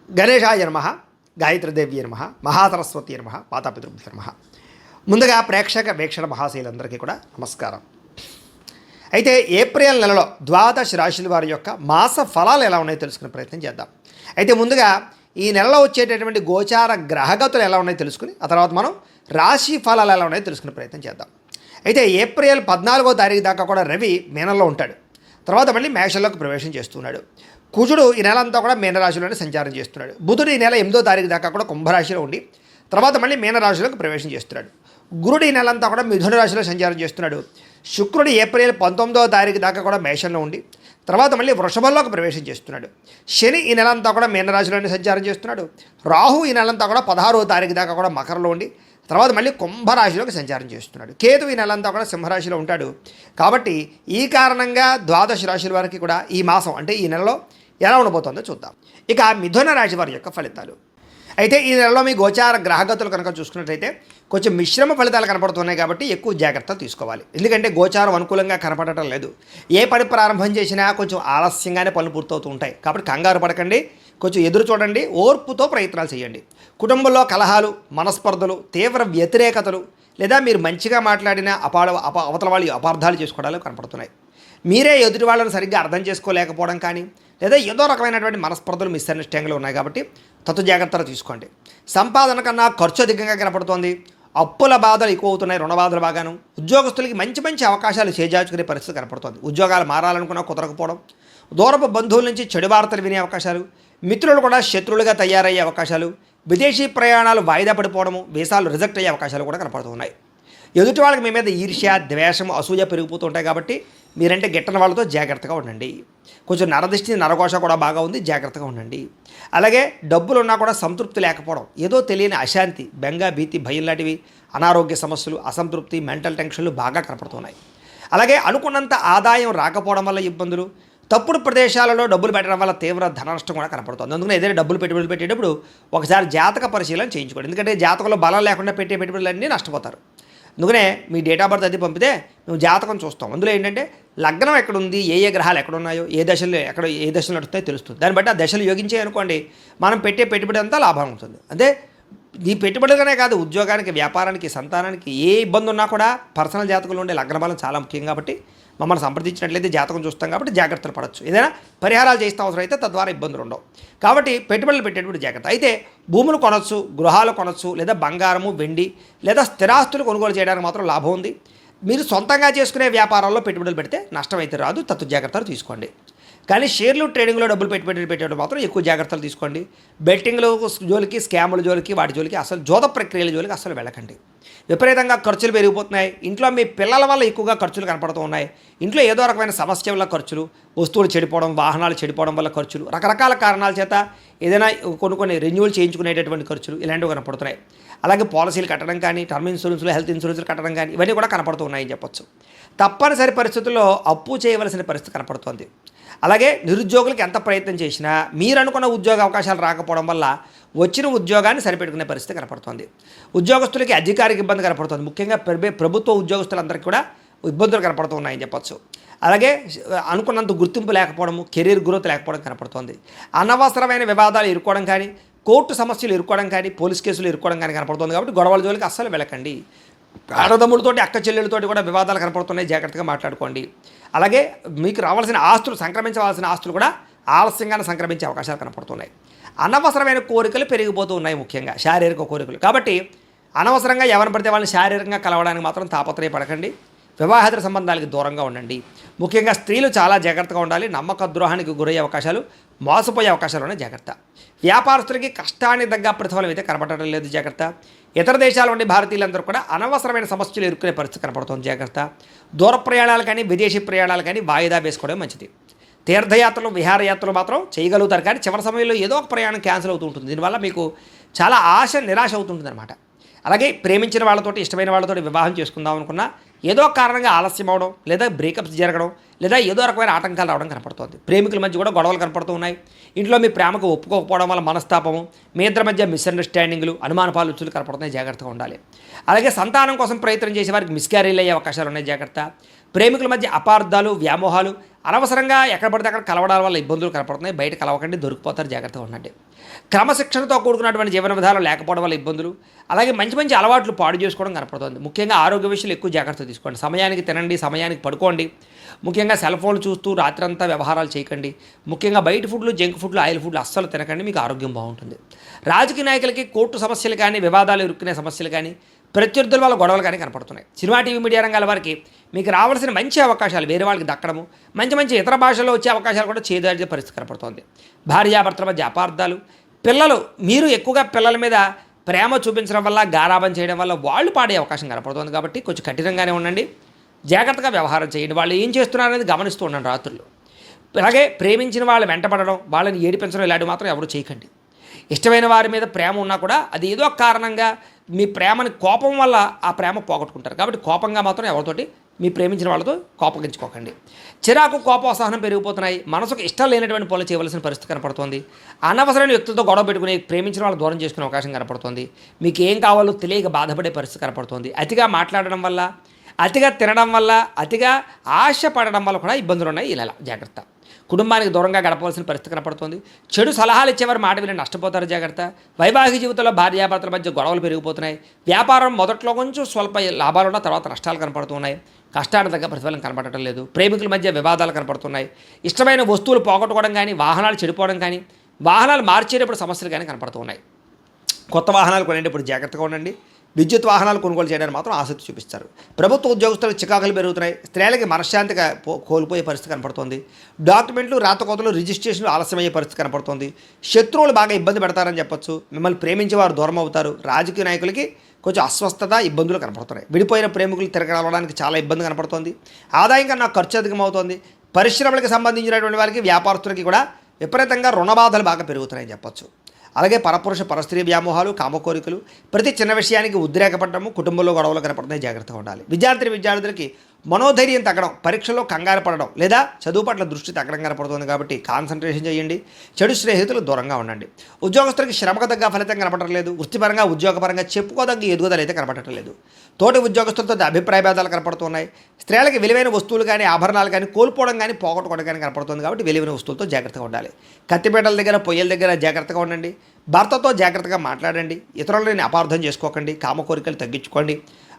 గణేశాయ నమః, గాయత్రీదేవి నమః, మహాసరస్వతి నమః, మాతాపితృభ్యో నమః. ముందుగా ప్రేక్షక వీక్షణ మహాశైలందరికీ కూడా నమస్కారం. అయితే ఏప్రిల్ నెలలో ద్వాదశ రాశుల వారి యొక్క మాస ఫలాలు ఎలా ఉన్నాయో తెలుసుకునే ప్రయత్నం చేద్దాం. అయితే ముందుగా ఈ నెలలో వచ్చేటటువంటి గోచార గ్రహగతులు ఎలా ఉన్నాయో తెలుసుకుని ఆ తర్వాత మనం రాశి ఫలాలు ఎలా ఉన్నాయో తెలుసుకునే ప్రయత్నం చేద్దాం. అయితే ఏప్రిల్ 14వ తారీఖు దాకా కూడా రవి మీనంలో ఉంటాడు. తర్వాత మళ్ళీ మేషంలోకి ప్రవేశం చేస్తున్నాడు. కుజుడు ఈ నెల అంతా కూడా మీనరాశిలోనే సంచారం చేస్తున్నాడు. బుధుడు ఈ నెల 8వ తారీఖు దాకా కూడా కుంభరాశిలో ఉండి తర్వాత మళ్ళీ మీనరాశిలోకి ప్రవేశం చేస్తున్నాడు. గురుడు ఈ నెల అంతా కూడా మిథున రాశిలో సంచారం చేస్తున్నాడు. శుక్రుడు ఏప్రిల్ 19వ తారీఖు దాకా కూడా మేషంలో ఉండి తర్వాత మళ్ళీ వృషభంలోకి ప్రవేశం చేస్తున్నాడు. శని ఈ నెల అంతా కూడా మీనరాశిలోనే సంచారం చేస్తున్నాడు. రాహు ఈ నెలంతా కూడా 16వ తారీఖు దాకా కూడా మకరంలో ఉండి తర్వాత మళ్ళీ కుంభరాశిలోకి సంచారం చేస్తున్నాడు. కేతు ఈ నెలంతా కూడా సింహరాశిలో ఉంటాడు. కాబట్టి ఈ కారణంగా ద్వాదశ రాశుల వారికి కూడా ఈ మాసం అంటే ఈ నెలలో ఎలా ఉండబోతుందో చూద్దాం. ఇక మిథున రాశి వారి యొక్క ఫలితాలు. అయితే ఈ నెలలో మీ గోచార గ్రహగతులు కనుక చూసుకున్నట్లయితే కొంచెం మిశ్రమ ఫలితాలు కనపడుతున్నాయి కాబట్టి ఎక్కువ జాగ్రత్తలు తీసుకోవాలి. ఎందుకంటే గోచారం అనుకూలంగా కనపడటం లేదు. ఏ పని ప్రారంభం చేసినా కొంచెం ఆలస్యంగానే పనులు పూర్తవుతూ ఉంటాయి. కాబట్టి కంగారు పడకండి, కొంచెం ఎదురు చూడండి, ఓర్పుతో ప్రయత్నాలు చేయండి. కుటుంబంలో కలహాలు, మనస్పర్ధలు, తీవ్ర వ్యతిరేకతలు లేదా మీరు మంచిగా మాట్లాడిన అవతల వాళ్ళు అపార్థాలు చేసుకోవడాలు కనపడుతున్నాయి. మీరే ఎదుటి వాళ్ళని సరిగ్గా అర్థం చేసుకోలేకపోవడం కానీ లేదా ఏదో రకమైనటువంటి మనస్పర్ధలు మిస్అండర్స్టాండింగ్లు ఉన్నాయి. కాబట్టి జాగ్రత్తలు తీసుకోండి. సంపాదన కన్నా ఖర్చు అధికంగా కనపడుతోంది. అప్పుల బాధలు ఎక్కువ అవుతున్నాయి, రుణ బాధలు బాగాను. ఉద్యోగస్తులకి మంచి మంచి అవకాశాలు చేజార్చుకునే పరిస్థితి కనపడుతుంది. ఉద్యోగాలు మారాలనుకున్నా కుదరకపోవడం, దూరపు బంధువుల నుంచి చెడు వార్తలు వినే అవకాశాలు, మిత్రులు కూడా శత్రువులుగా తయారయ్యే అవకాశాలు, విదేశీ ప్రయాణాలు వాయిదా పడిపోవడము, వీసాలు రిజెక్ట్ అయ్యే అవకాశాలు కూడా కనపడుతున్నాయి. ఎదుటి వాళ్ళకి మీ మీద ఈర్ష్య, ద్వేషం, అసూయ పెరిగిపోతుంటాయి. కాబట్టి మీరంటే గిట్టని వాళ్ళతో జాగ్రత్తగా ఉండండి. కొంచెం నరదిష్టి, నరకోశ కూడా బాగా ఉంది, జాగ్రత్తగా ఉండండి. అలాగే డబ్బులు ఉన్నా కూడా సంతృప్తి లేకపోవడం, ఏదో తెలియని అశాంతి, బెంగ, భీతి, భయం లాంటివి, అనారోగ్య సమస్యలు, అసంతృప్తి, మెంటల్ టెన్షన్లు బాగా కనపడుతున్నాయి. అలాగే అనుకున్నంత ఆదాయం రాకపోవడం వల్ల ఇబ్బందులు, తప్పుడు ప్రదేశాలలో డబ్బులు పెట్టడం వల్ల తీవ్ర ధన నష్టం కూడా కనపడుతుంది. అందుకని ఏదైనా డబ్బులు పెట్టుబడులు పెట్టేటప్పుడు ఒకసారి జాతక పరిశీలన చేయించుకోండి. ఎందుకంటే జాతకంలో బలం లేకుండా పెట్టే పెట్టుబడులన్నీ నష్టపోతారు. అందుకనే మీ డేట్ ఆఫ్ బర్త్ అది పంపితే మేము జాతకం చూస్తాం. అందులో ఏంటంటే లగ్నం ఎక్కడుంది, ఏ ఏ గ్రహాలు ఎక్కడున్నాయో, ఏ దశలో నడుస్తాయో తెలుస్తుంది. దాన్ని బట్టి ఆ దశలు యోగించే అనుకోండి మనం పెట్టే పెట్టుబడి అంతా లాభం ఉంటుంది. అదే ఈ పెట్టుబడులనే కాదు, ఉద్యోగానికి, వ్యాపారానికి, సంతానానికి ఏ ఇబ్బంది ఉన్నా కూడా పర్సనల్ జాతకంలో ఉండే లగ్న బలం చాలా ముఖ్యం. కాబట్టి మమ్మల్ని సంప్రదించినట్లయితే జాతకం చూస్తాం కాబట్టి జాగ్రత్తలు పడవచ్చు. ఏదైనా పరిహారాలు చేస్తే అవసరం అయితే తద్వారా ఇబ్బందులు ఉండవు. కాబట్టి పెట్టుబడులు పెట్టేటువంటి జాగ్రత్త. అయితే భూములు కొనవచ్చు, గృహాలు కొనవచ్చు, లేదా బంగారము, వెండి లేదా స్థిరాస్తులు కొనుగోలు చేయడానికి మాత్రం లాభం ఉంది. మీరు సొంతంగా చేసుకునే వ్యాపారాల్లో పెట్టుబడులు పెడితే నష్టం అయితే రాదు, జాగ్రత్తలు తీసుకోండి. కానీ షేర్లు, ట్రేడింగ్లో డబ్బులు పెట్టేటప్పుడు మాత్రం ఎక్కువ జాగ్రత్తలు తీసుకోండి. బెట్టింగ్లు జోలికి, స్కాముల జోలికి, వాటి జోలికి, అసలు జోద ప్రక్రియల జోలికి అసలు వెళ్ళకండి. విపరీతంగా ఖర్చులు పెరిగిపోతున్నాయి. ఇంట్లో మీ పిల్లల వల్ల ఎక్కువగా ఖర్చులు కనపడుతూ ఉన్నాయి. ఇంట్లో ఏదో రకమైన సమస్య వల్ల ఖర్చులు, వస్తువులు చెడిపోవడం, వాహనాలు చెడిపోవడం వల్ల ఖర్చులు, రకరకాల కారణాల చేత ఏదైనా కొన్ని రెన్యూవల్ చేయించుకునేటటువంటి ఖర్చులు ఇలాంటివి కనపడుతున్నాయి. అలాగే పాలసీలు కట్టడం కానీ, టర్మ్ ఇన్సూరెన్స్లు, హెల్త్ ఇన్సూరెన్స్లు కట్టడం కానీ ఇవన్నీ కూడా కనపడుతూ ఉన్నాయని చెప్పొచ్చు. తప్పనిసరి పరిస్థితుల్లో అప్పు చేయవలసిన పరిస్థితి కనపడుతోంది. అలాగే నిరుద్యోగులకు ఎంత ప్రయత్నం చేసినా మీరు అనుకున్న ఉద్యోగ అవకాశాలు రాకపోవడం వల్ల వచ్చిన ఉద్యోగాన్ని సరిపెట్టుకునే పరిస్థితి కనపడుతోంది. ఉద్యోగస్తులకి అధికారికి ఇబ్బంది కనపడుతుంది. ముఖ్యంగా ప్రభుత్వ ఉద్యోగస్తులందరికీ కూడా ఇబ్బందులు కనపడుతూ ఉన్నాయని చెప్పొచ్చు. అలాగే అనుకున్నంత గుర్తింపు లేకపోవడము, కెరీర్ గ్రోత్ లేకపోవడం కనపడుతోంది. అనవసరమైన వివాదాలు ఇరుక్కోవడం కానీ, కోర్టు సమస్యలు ఇరుక్కోవడం కానీ, పోలీస్ కేసులు ఇరుక్కోవడం కానీ కనపడుతుంది. కాబట్టి గొడవల జోలికి అస్సలు వెళ్ళకండి. అన్నదమ్ములతోటి, అక్క చెల్లెలతోటి కూడా వివాదాలు కనపడుతున్నాయి, జాగ్రత్తగా మాట్లాడుకోండి. అలాగే మీకు రావాల్సిన ఆస్తులు, సంక్రమించవలసిన ఆస్తులు కూడా ఆలస్యంగానే సంక్రమించే అవకాశాలు కనపడుతున్నాయి. అనవసరమైన కోరికలు పెరిగిపోతూ ఉన్నాయి, ముఖ్యంగా శారీరక కోరికలు. కాబట్టి అనవసరంగా ఎవరిని పడితే వాళ్ళని శారీరకంగా కలవడానికి మాత్రం తాపత్రయపడకండి. వివాహేతర సంబంధాలకి దూరంగా ఉండండి. ముఖ్యంగా స్త్రీలు చాలా జాగ్రత్తగా ఉండాలి. నమ్మక ద్రోహానికి గురయ్యే అవకాశాలు, మోసపోయే అవకాశాలు ఉన్నాయి, జాగ్రత్త. వ్యాపారస్తులకి కష్టానికి తగ్గ ప్రతిఫలం అయితే కనపడటం లేదు, జాగ్రత్త. ఇతర దేశాల నుండి భారతీయులందరూ కూడా అనవసరమైన సమస్యలు ఎదుర్కొనే పరిస్థితి కనపడుతుంది, జాగ్రత్త. దూర ప్రయాణాలు కానీ, విదేశీ ప్రయాణాలు కానీ వాయిదా వేసుకోవడం మంచిది. తీర్థయాత్రలు, విహారయాత్రలు మాత్రం చేయగలుగుతారు. కానీ చివరి సమయంలో ఏదో ఒక ప్రయాణం క్యాన్సిల్ అవుతూ ఉంటుంది. దీనివల్ల మీకు చాలా నిరాశ అవుతుంటుంది అనమాట. అలాగే ప్రేమించిన వాళ్ళతోటి, ఇష్టమైన వాళ్ళతో వివాహం చేసుకుందాం అనుకున్నా ఏదో కారణంగా ఆలస్యం అవడం, లేదా బ్రేకప్స్ జరగడం, లేదా ఏదో రకమైన ఆటంకాలు రావడం కనపడుతుంది. ప్రేమికుల మధ్య కూడా గొడవలు కనపడుతూ ఉన్నాయి. ఇంట్లో మీ ప్రేమకు ఒప్పుకోకపోవడం వల్ల మనస్తాపము, మీ ఇద్దరి మధ్య మిస్అండర్స్టాండింగ్లు, అనుమానపాలుచులు కనపడుతున్నాయి, జాగ్రత్తగా ఉండాలి. అలాగే సంతానం కోసం ప్రయత్నం చేసే వారికి మిస్క్యారీలు అయ్యే అవకాశాలు ఉన్నాయి, జాగ్రత్త. ప్రేమికుల మధ్య అపార్థాలు, వ్యామోహాలు, అనవసరంగా ఎక్కడ పడితే అక్కడ కలవడాల వల్ల ఇబ్బందులు కనపడుతున్నాయి. బయట కలవకండి, దొరికిపోతారు, జాగ్రత్తగా ఉండండి. క్రమశిక్షణతో కూడుకున్నటువంటి జీవన విధానం లేకపోవడం వల్ల ఇబ్బందులు, అలాగే మంచి మంచి అలవాట్లు పాడు చేసుకోవడం కనపడుతుంది. ముఖ్యంగా ఆరోగ్య విషయాలు ఎక్కువ జాగ్రత్త తీసుకోండి. సమయానికి తినండి, సమయానికి పడుకోండి. ముఖ్యంగా సెల్ ఫోన్లు చూస్తూ రాత్రంతా వ్యవహారాలు చేయకండి. ముఖ్యంగా బయట ఫుడ్లు, జంక్ ఫుడ్లు, ఆయిల్ ఫుడ్లు అస్సలు తినకండి, మీకు ఆరోగ్యం బాగుంటుంది. రాజకీయ నాయకులకి కోర్టు సమస్యలు కానీ, వివాదాలు ఇరుక్కునే సమస్యలు కానీ, ప్రత్యర్థుల వల్ల గొడవలు కానీ కనపడుతున్నాయి. సినిమా, టీవీ, మీడియా రంగాల వారికి మీకు రావాల్సిన మంచి అవకాశాలు వేరే వాళ్ళకి దక్కడము, మంచి మంచి ఇతర భాషల్లో వచ్చే అవకాశాలు కూడా చేదార్చే పరిస్థితి కనపడుతోంది. భార్యాభర్తల మధ్య అపార్థాలు, పిల్లలు మీరు ఎక్కువగా పిల్లల మీద ప్రేమ చూపించడం వల్ల, గారాబం చేయడం వల్ల వాళ్ళు పాడే అవకాశం కనపడుతుంది. కాబట్టి కొంచెం కఠినంగానే ఉండండి, జాగ్రత్తగా వ్యవహారం చేయండి. వాళ్ళు ఏం చేస్తున్నారనేది గమనిస్తూ ఉండండి రాత్రులు. అలాగే ప్రేమించిన వాళ్ళు వెంటపడడం, వాళ్ళని ఏడిపించడం ఇలాంటివి మాత్రం ఎవరు చేయకండి. ఇష్టమైన వారి మీద ప్రేమ ఉన్నా కూడా అది ఏదో కారణంగా మీ ప్రేమని కోపం వల్ల ఆ ప్రేమ పోగొట్టుకుంటారు. కాబట్టి కోపంగా మాత్రం ఎవరితోటి మీ ప్రేమించిన వాళ్ళతో కోపగించుకోకండి. చిరాకు, కోపోత్సాహనం పెరిగిపోతున్నాయి. మనసుకు ఇష్టం లేనటువంటి పనులు చేయవలసిన పరిస్థితి కనపడుతుంది. అనవసరమైన వ్యక్తులతో గొడవ పెట్టుకుని ప్రేమించిన వాళ్ళు దూరం చేసుకునే అవకాశం కనపడుతుంది. మీకు ఏం కావాలో తెలియక బాధపడే పరిస్థితి కనపడుతుంది. అతిగా మాట్లాడడం వల్ల, అతిగా తినడం వల్ల, అతిగా ఆశపడడం వల్ల కూడా ఇబ్బందులు ఉన్నాయి. ఇలా జాగ్రత్త. కుటుంబానికి దూరంగా గడపవలసిన పరిస్థితి కనపడుతుంది. చెడు సలహాలు ఇచ్చేవారు మాట విని నష్టపోతారు, జాగ్రత్త. వైవాహిక జీవితంలో భార్యాభర్తల మధ్య గొడవలు పెరిగిపోతున్నాయి. వ్యాపారం మొదట్లో కొంచెం స్వల్ప లాభాలు ఉన్న తర్వాత నష్టాలు కనపడుతున్నాయి. కష్టానికి తగ్గ ప్రతిఫలం కనపడటం లేదు. ప్రేమికుల మధ్య వివాదాలు కనపడుతున్నాయి. ఇష్టమైన వస్తువులు పోగొట్టుకోవడం కానీ, వాహనాలు చెడిపోవడం కానీ, వాహనాలు మార్చేటప్పుడు సమస్యలు కానీ కనపడుతున్నాయి. కొత్త వాహనాలు కొనేటప్పుడు జాగ్రత్తగా ఉండండి. విద్యుత్ వాహనాలు కొనుగోలు చేయడానికి మాత్రం ఆసక్తి చూపిస్తారు. ప్రభుత్వ ఉద్యోగస్తులకు చికాకులు పెరుగుతున్నాయి. స్త్రీలకి మనశ్శాంతిగా కోల్పోయే పరిస్థితి కనపడుతుంది. డాక్యుమెంట్లు, రాతకోతలు, రిజిస్ట్రేషన్లు ఆలస్యమయ్యే పరిస్థితి కనపడుతుంది. శత్రువులు బాగా ఇబ్బంది పెడతారని చెప్పొచ్చు. మిమ్మల్ని ప్రేమించే వారు దూరం అవుతారు. రాజకీయ నాయకులకి కొంచెం అస్వస్థత, ఇబ్బందులు కనపడుతున్నాయి. విడిపోయిన ప్రేమికులు తిరగడానికి చాలా ఇబ్బంది కనపడుతుంది. ఆదాయం కన్నా ఖర్చు అధికమవుతోంది. పరిశ్రమలకు సంబంధించినటువంటి వారికి, వ్యాపారస్తులకి కూడా విపరీతంగా రుణబాధలు బాగా పెరుగుతున్నాయని చెప్పొచ్చు. అలాగే పరపురుష పరస్త్రీ వ్యామోహాలు, కామకోరికలు, ప్రతి చిన్న విషయానికి ఉద్రేకపడము, కుటుంబంలో గొడవలు కనపడుతున్నాయి, జాగ్రత్తగా ఉండాలి. విద్యార్థులకి మనోధైర్యం తగ్గడం, పరీక్షలో కంగారు పడడం లేదా చదువు పట్ల దృష్టి తగ్గడం కనపడుతుంది. కాబట్టి కాన్సన్ట్రేషన్ చేయండి. చెడు స్నేహితులు దూరంగా ఉండండి. ఉద్యోగస్తులకి శ్రమకు తగ్గ ఫలితం కనపడటం లేదు. వృత్తిపరంగా, ఉద్యోగపరంగా చెప్పుకోదగ్గ ఎదుగుదల అయితే కనపడటం లేదు. తోటి ఉద్యోగస్తులతో అభిప్రాయ భేదాలు కనపడుతున్నాయి. స్త్రీలకి విలువైన వస్తువులు కానీ, ఆభరణాలు కానీ కోల్పోవడం కానీ, పోగొట్టుకోవడం కానీ కనపడుతుంది. కాబట్టి విలువైన వస్తువులతో జాగ్రత్తగా ఉండాలి. కత్తిపేటల దగ్గర, పొయ్యల దగ్గర జాగ్రత్తగా ఉండండి. భర్తతో జాగ్రత్తగా మాట్లాడండి. ఇతరులని అపార్థం చేసుకోకండి. కామకోరికలు తగ్గించుకోండి.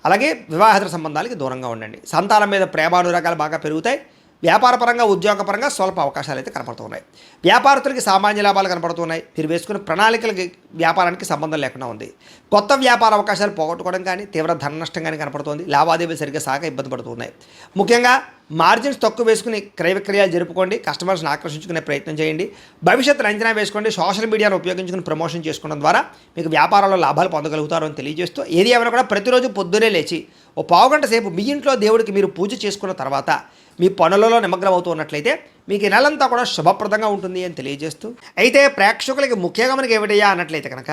అలాగే వివాహేతర సంబంధాలకి దూరంగా ఉండండి. సంతానం మీద ప్రేమానురాగాలు బాగా పెరుగుతాయి. వ్యాపారపరంగా, ఉద్యోగపరంగా స్వల్ప అవకాశాలు అయితే కనపడుతున్నాయి. వ్యాపారస్తులకి సామాన్య లాభాలు కనపడుతున్నాయి. మీరు వేసుకున్న ప్రణాళికలకి వ్యాపారానికి సంబంధం లేకుండా ఉంది. కొత్త వ్యాపార అవకాశాలు పోగొట్టుకోవడం కానీ, తీవ్ర ధన నష్టం కానీ కనపడుతుంది. లావాదేవీలు సరిగ్గా సాగ ఇబ్బంది పడుతున్నాయి. ముఖ్యంగా మార్జిన్స్ తక్కువ వేసుకుని క్రయ విక్రయాలు జరుపుకోండి. కస్టమర్స్ని ఆకర్షించుకునే ప్రయత్నం చేయండి. భవిష్యత్తును అంచనా వేసుకోండి. సోషల్ మీడియాను ఉపయోగించుకుని ప్రమోషన్ చేసుకోవడం ద్వారా మీకు వ్యాపారంలో లాభాలు పొందగలుగుతారు అని తెలియజేస్తూ, ఏది ఏమైనా కూడా ప్రతిరోజు పొద్దునే లేచి ఓ పావుగంట సేపు మీ ఇంట్లో దేవుడికి మీరు పూజ చేసుకున్న తర్వాత మీ పనులలో నిమగ్నం అవుతూ ఉన్నట్లయితే మీకు ఈ నెలంతా కూడా శుభప్రదంగా ఉంటుంది అని తెలియజేస్తూ, అయితే ప్రేక్షకులకి ముఖ్యంగా మనకి ఏమిటయ్యా అన్నట్లయితే కనుక,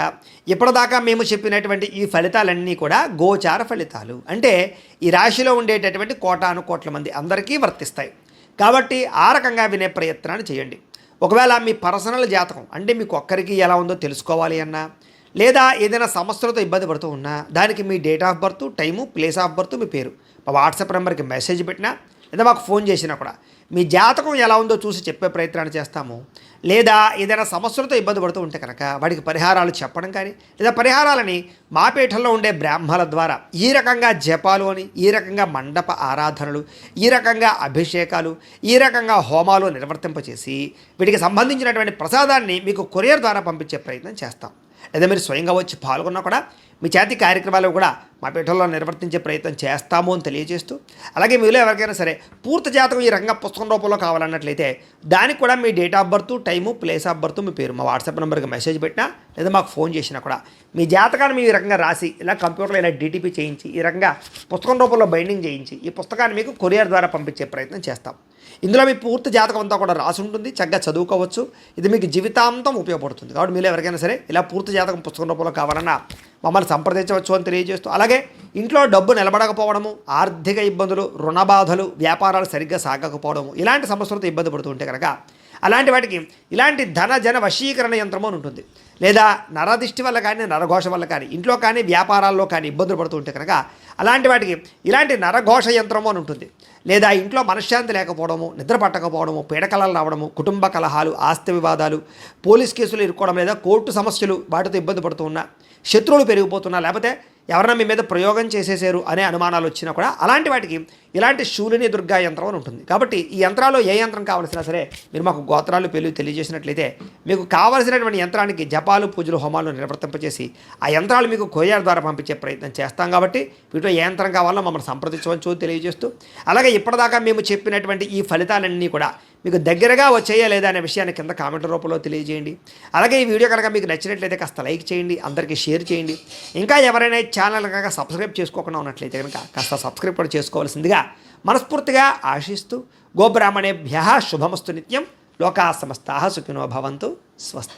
ఇప్పటిదాకా మేము చెప్పినటువంటి ఈ ఫలితాలన్నీ కూడా గోచార ఫలితాలు. అంటే ఈ రాశిలో ఉండేటటువంటి కోటాను కోట్ల మంది అందరికీ వర్తిస్తాయి. కాబట్టి ఆ రకంగా వినే ప్రయత్నాన్ని చేయండి. ఒకవేళ మీ పర్సనల్ జాతకం అంటే మీకు ఒక్కరికి ఎలా ఉందో తెలుసుకోవాలి అన్నా, లేదా ఏదైనా సమస్యలతో ఇబ్బంది పడుతూ ఉన్నా, దానికి మీ date of birth, time, place of birth, మీ పేరు మా వాట్సాప్ నెంబర్కి మెసేజ్ పెట్టినా లేదా మాకు ఫోన్ చేసినా కూడా మీ జాతకం ఎలా ఉందో చూసి చెప్పే ప్రయత్నాన్ని చేస్తాము. లేదా ఏదైనా సమస్యలతో ఇబ్బంది పడుతూ ఉంటే కనుక వాడికి పరిహారాలు చెప్పడం కానీ, లేదా పరిహారాలని మా పీఠంలో ఉండే బ్రాహ్మణుల ద్వారా ఈ రకంగా జపాలు అని, ఈ రకంగా మండప ఆరాధనలు, ఈ రకంగా అభిషేకాలు, ఈ రకంగా హోమాలు నిర్వర్తింపచేసి వీటికి సంబంధించినటువంటి ప్రసాదాన్ని మీకు కొరియర్ ద్వారా పంపించే ప్రయత్నం చేస్తాం. లేదా మీరు స్వయంగా వచ్చి పాల్గొన్నా కూడా మీ చేతి కార్యక్రమాలు కూడా మా పీఠంలో నిర్వర్తించే ప్రయత్నం చేస్తాము అని తెలియజేస్తూ, అలాగే మీలో ఎవరికైనా సరే పూర్తి జాతకం ఈ రకంగా పుస్తకం రూపంలో కావాలన్నట్లయితే దానికి కూడా మీ date of birth, time, place of birth, మీ పేరు మా వాట్సాప్ నెంబర్కి మెసేజ్ పెట్టినా లేదా మాకు ఫోన్ చేసినా కూడా మీ జాతకాన్ని మీ రకంగా రాసి ఇలా కంప్యూటర్లో ఇలా డీటీపీ చేయించి ఈ రకంగా పుస్తకం రూపంలో బైండింగ్ చేయించి ఈ పుస్తకాన్ని మీకు కొరియర్ ద్వారా పంపించే ప్రయత్నం చేస్తాం. ఇందులో మీ పూర్తి జాతకం అంతా కూడా రాసి ఉంటుంది. చక్కగా చదువుకోవచ్చు. ఇది మీకు జీవితాంతం ఉపయోగపడుతుంది. కాబట్టి మీరు ఎవరికైనా సరే ఇలా పూర్తి జాతకం పుస్తకం రూపంలో కావాలన్నా మమ్మల్ని సంప్రదించవచ్చు అని తెలియజేస్తూ, అలాగే ఇంట్లో డబ్బు నిలబడకపోవడము, ఆర్థిక ఇబ్బందులు, రుణబాధలు, వ్యాపారాలు సరిగ్గా సాగకపోవడము, ఇలాంటి సమస్యలతో ఇబ్బంది పడుతూ ఉంటే కనుక అలాంటి వాటికి ఇలాంటి ధన జన వశీకరణ యంత్రము అని ఉంటుంది. లేదా నరదిష్టి వల్ల కానీ నరఘోష వల్ల కానీ ఇంట్లో కానీ వ్యాపారాల్లో కానీ ఇబ్బందులు పడుతూ ఉంటే కనుక అలాంటి వాటికి ఇలాంటి నరఘోష యంత్రము అని ఉంటుంది. లేదా ఇంట్లో మనశ్శాంతి లేకపోవడము, నిద్ర పట్టకపోవడము, పీడకలలు రావడము, కుటుంబ కలహాలు, ఆస్తి వివాదాలు, పోలీస్ కేసులు ఇరుక్కోవడం, లేదా కోర్టు సమస్యలు వాటితో ఇబ్బంది పడుతూ ఉన్నా, శత్రువులు పెరిగిపోతున్నా, లేకపోతే ఎవరన్నా మీ మీద ప్రయోగం చేసేసారు అనే అనుమానాలు వచ్చినా కూడా అలాంటి వాటికి ఇలాంటి శూలిని దుర్గా యంత్రం అని ఉంటుంది. కాబట్టి ఈ యంత్రాల్లో ఏ యంత్రం కావాల్సినా సరే మీరు మాకు గోత్రాలు పేర్లు తెలియజేసినట్లయితే మీకు కావలసినటువంటి యంత్రానికి జపాలు, పూజలు, హోమాలు నిర్వర్తింపచేసి ఆ యంత్రాలు మీకు కొరియర్ ద్వారా పంపించే ప్రయత్నం చేస్తాం. కాబట్టి వీటిలో ఏ యంత్రం కావాలో మమ్మల్ని సంప్రదించవచ్చు తెలియజేస్తూ, అలాగే ఇప్పటిదాకా మేము చెప్పినటువంటి ఈ ఫలితాలన్నీ కూడా మీకు దగ్గరగా వచ్చేయా లేదా అనే విషయాన్ని కింద కామెంట్ రూపంలో తెలియజేయండి. అలాగే ఈ వీడియో కనుక మీకు నచ్చినట్లయితే కాస్త లైక్ చేయండి, అందరికీ షేర్ చేయండి. ఇంకా ఎవరైనా ఛానల్ కనుక సబ్స్క్రైబ్ చేసుకోకుండా ఉన్నట్లయితే కనుక కాస్త సబ్స్క్రైబ్ కూడా చేసుకోవాల్సిందిగా మనస్ఫూర్తిగా ఆశిస్తూ, గోబ్రాహ్మణేభ్యః శుభమస్తు నిత్యం, లోకా సమస్తాః సుఖినో భవంతు, స్వస్తి.